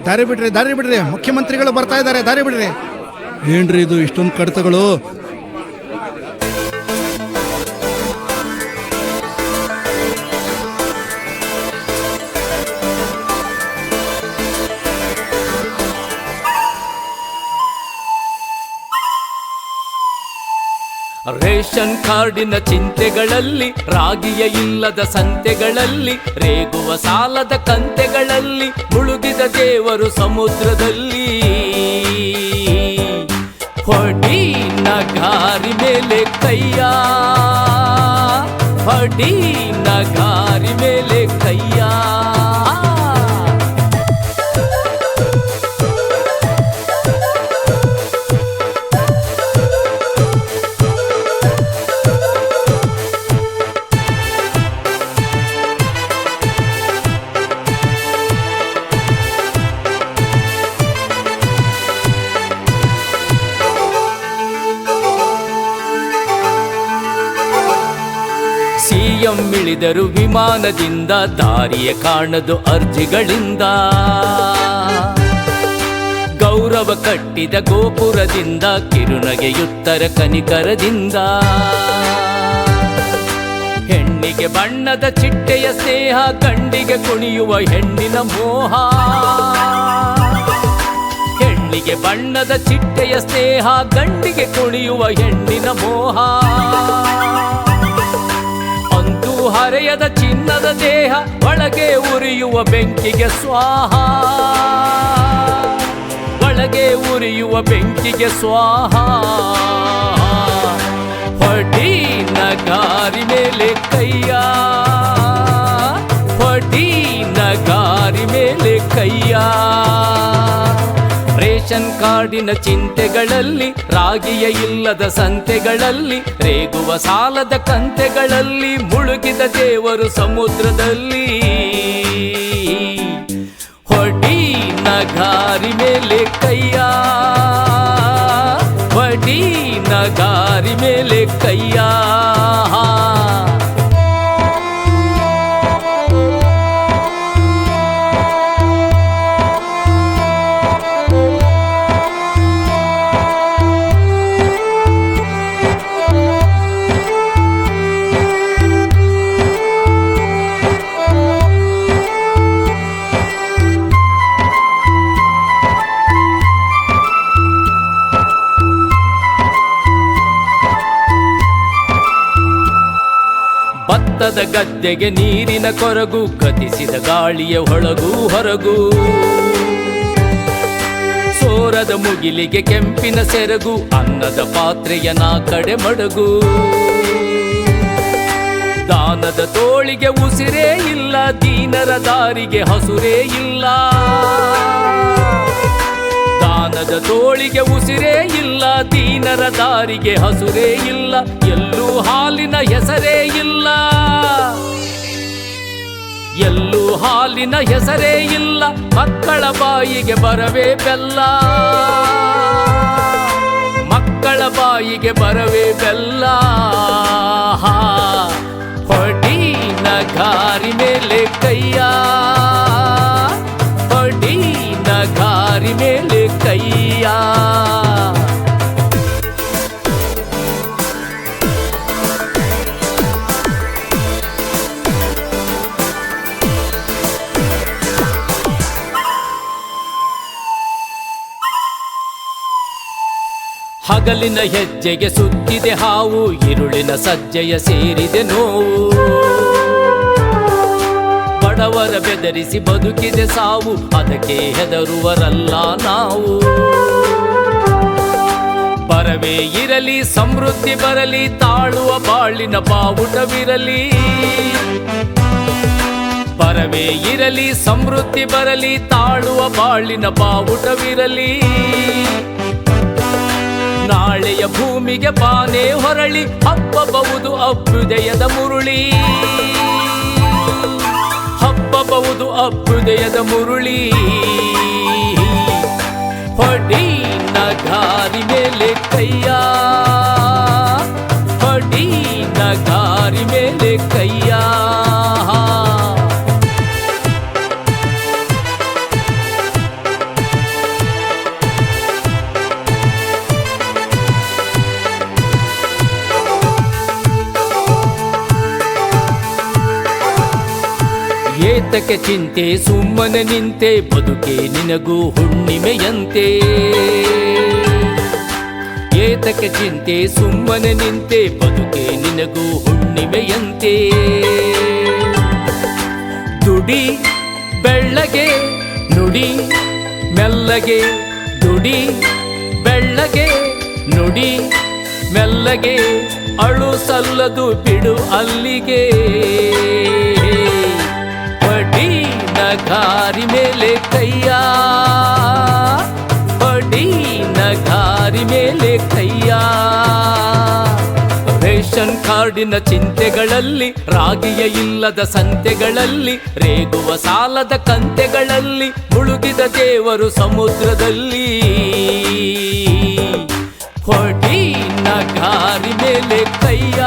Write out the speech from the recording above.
ದಾರಿ ಬಿಡ್ರಿ, ದಾರಿ ಬಿಡ್ರಿ, ಮುಖ್ಯಮಂತ್ರಿಗಳು ಬರ್ತಾ ಇದ್ದಾರೆ, ದಾರಿ ಬಿಡ್ರಿ. ಏನ್ರಿ ಇದು ಇಷ್ಟೊಂದು ಕಡತಗಳು? ರೇಷನ್ ಕಾರ್ಡಿನ ಚಿಂತೆಗಳಲ್ಲಿ, ರಾಗಿಯ ಇಲ್ಲದ ಸಂತೆಗಳಲ್ಲಿ, ರೇಗುವ ಸಾಲದ ಕಂತೆಗಳಲ್ಲಿ, ಮುಳುಗಿದ ದೇವರು ಸಮುದ್ರದಲ್ಲಿ. ಹೊಡಿ ನಗಾರಿ ಮೇಲೆ ಕೈಯ, ಹೊಡಿ ನಗಾರಿ ಮೇಲೆ ಕೈಯ. ಸಿಎಂ ಇಳಿದರು ವಿಮಾನದಿಂದ, ದಾರಿಯ ಕಾಣದು ಅರ್ಜಿಗಳಿಂದ. ಗೌರವ ಕಟ್ಟಿದ ಗೋಪುರದಿಂದ, ಕಿರುನಗೆಯುತ್ತರ ಕನಿಕರದಿಂದ. ಹೆಣ್ಣಿಗೆ ಬಣ್ಣದ ಚಿಟ್ಟೆಯ ಸ್ನೇಹ, ಗಂಡಿಗೆ ಕುಣಿಯುವ ಹೆಣ್ಣಿನ ಮೋಹ. ಹೆಣ್ಣಿಗೆ ಬಣ್ಣದ ಚಿಟ್ಟೆಯ ಸ್ನೇಹ, ಗಂಡಿಗೆ ಕುಣಿಯುವ ಹೆಣ್ಣಿನ ಮೋಹ. ಹರೆಯದ ಚಿನ್ನದ ದೇಹ, ಒಳಗೆ ಉರಿಯುವ ಬೆಂಕಿಗೆ ಸ್ವಾಹ, ಒಳಗೆ ಉರಿಯುವ ಬೆಂಕಿಗೆ ಸ್ವಾಹ. ಹೊಡಿ ನಗಾರಿ ಮೇಲೆ ಕೈಯ, ಹೊಡಿ ನಗಾರಿ ಮೇಲೆ ಕೈಯ. ರೇಷನ್ ಕಾರ್ಡಿನ ಚಿಂತೆಗಳಲ್ಲಿ, ರಾಗಿಯ ಇಲ್ಲದ ಸಂತೆಗಳಲ್ಲಿ, ರೇಗುವ ಸಾಲದ ಕಂತೆಗಳಲ್ಲಿ, ಮುಳುಗಿದ ದೇವರು ಸಮುದ್ರದಲ್ಲಿ. ಹೊಡಿ ನಗಾರಿ ಮೇಲೆ ಕೈಯ, ಹೊಡಿ ನಗಾರಿ ಮೇಲೆ ಕೈಯ. ಭತ್ತದ ಗದ್ದೆಗೆ ನೀರಿನ ಕೊರಗು, ಗತಿಸಿದ ಗಾಳಿಯ ಒಳಗೂ ಹೊರಗು. ಸೋರದ ಮುಗಿಲಿಗೆ ಕೆಂಪಿನ ಸೆರಗು, ಅನ್ನದ ಪಾತ್ರೆಯ ನಾ ಕಡೆ ಮಡಗು. ದಾನದ ತೋಳಿಗೆ ಉಸಿರೇ ಇಲ್ಲ, ದೀನರ ದಾರಿಗೆ ಹಸುರೇ ಇಲ್ಲ. ದಾನದ ತೋಳಿಗೆ ಉಸಿರೇ ಇಲ್ಲ, ದೀನರ ದಾರಿಗೆ ಹಸುರೇ ಇಲ್ಲ. ಎಲ್ಲೂ ಹಾಲಿನ ಹೆಸರೇ ಇಲ್ಲ, ಎಲ್ಲೂ ಹಾಲಿನ ಹೆಸರೇ ಇಲ್ಲ. ಮಕ್ಕಳ ಬಾಯಿಗೆ ಬರವೇ ಬೆಲ್ಲ, ಮಕ್ಕಳ ಬಾಯಿಗೆ ಬರವೇ ಬೆಲ್ಲ. ಹೊಡಿ ನಗಾರಿ ಮೇಲೆ ಕೈಯ, ಹೊಡಿ ನಗಾರಿ ಮೇಲೆ ಕೈಯ. ಹಗಲಿನ ಹೆಜ್ಜೆಗೆ ಸುತ್ತಿದೆ ಹಾವು, ഇരുಳಿನ ಸಜ್ಜೆಯ ಸೇರಿದೆ ನೋವು. ಬಡವರ ಬೆದರಿಸಿ ಬದುಕಿದೆ ಸಾವು, ಅದಕ್ಕೆ ಹೆದರುವರಲ್ಲ ನಾವು. ಬರವೇ ಇರಲಿ ಸಮೃದ್ಧಿ ಬರಲಿ, ತಾಳುವ ಬಾಳಿನ ಬಾವುಟವಿರಲಿ. ಬರವೇ ಇರಲಿ ಸಮೃದ್ಧಿ ಬರಲಿ, ತಾಳುವ ಬಾಳಿನ ಬಾವುಟವಿರಲಿ. ನಾಳೆಯ ಭೂಮಿಗೆ ಬಾನೆ ಹೊರಳಿ, ಹಬ್ಬಬಹುದು ಅಭ್ಯುದಯದ ಮುರುಳಿ. ಹಬ್ಬಬಹುದು ಅಭ್ಯುದಯದ ಮುರುಳಿ. ಹೊಡಿ ನಗಾರಿ ಮೇಲೆ ಕೈಯ, ಹೊಡಿ ನಗಾರಿ ಮೇಲೆ ಕೈಯ. ಏತಕ್ಕೆ ಚಿಂತೆ ಸುಮ್ಮನೆ ನಿಂತೆ ಬದುಕೆ ನಿನಗೂ ಹುಣ್ಣಿಮೆಯಂತೆ ಏತಕ್ಕೆ ಚಿಂತೆ ಸುಮ್ಮನೆ ನಿಂತೆ ಬದುಕೆ ನಿನಗೂ ಹುಣ್ಣಿಮೆಯಂತೆ ದುಡಿ ಬೆಳ್ಳಗೆ ನುಡಿ ಮೆಲ್ಲಗೆ ದುಡಿ ಬೆಳ್ಳಗೆ ನುಡಿ ಮೆಲ್ಲಗೆ ಅಳು ಸಲ್ಲದು ಬಿಡು ಅಲ್ಲಿಗೆ ಬಡಿ ನಗಾರಿ ಮೇಲೆ ಕೈಯ ಬಡಿ ನಗಾರಿ ಮೇಲೆ ಕೈಯ ರೇಷನ್ ಕಾರ್ಡಿನ ಚಿಂತೆಗಳಲ್ಲಿ ರಾಗಿಯ ಇಲ್ಲದ ಸಂತೆಗಳಲ್ಲಿ ರೇಗುವ ಸಾಲದ ಕಂತೆಗಳಲ್ಲಿ ಮುಳುಗಿದ ದೇವರು ಸಮುದ್ರದಲ್ಲಿ ಹೊಡಿ ನಗಾರಿ ಮೇಲೆ ಕೈಯ